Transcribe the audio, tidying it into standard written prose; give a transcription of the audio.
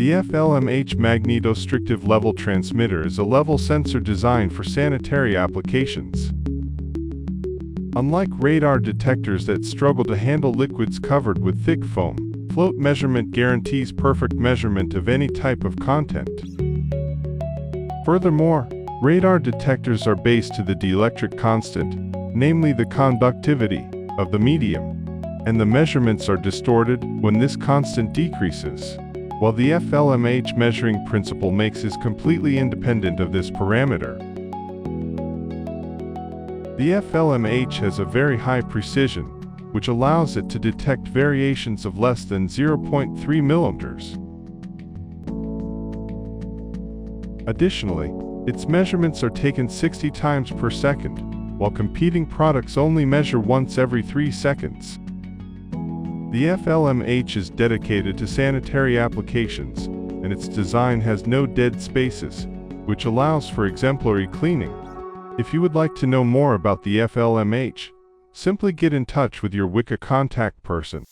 The FLMH magnetostrictive level transmitter is a level sensor designed for sanitary applications. Unlike radar detectors that struggle to handle liquids covered with thick foam, float measurement guarantees perfect measurement of any type of content. Furthermore, radar detectors are based to the dielectric constant, namely the conductivity, of the medium, and the measurements are distorted when this constant decreases, while the FLMH measuring principle makes it completely independent of this parameter. The FLMH has a very high precision, which allows it to detect variations of less than 0.3 millimeters. Additionally, its measurements are taken 60 times per second, while competing products only measure once every 3 seconds. The FLMH is dedicated to sanitary applications, and its design has no dead spaces, which allows for exemplary cleaning. If you would like to know more about the FLMH, simply get in touch with your Wicca contact person.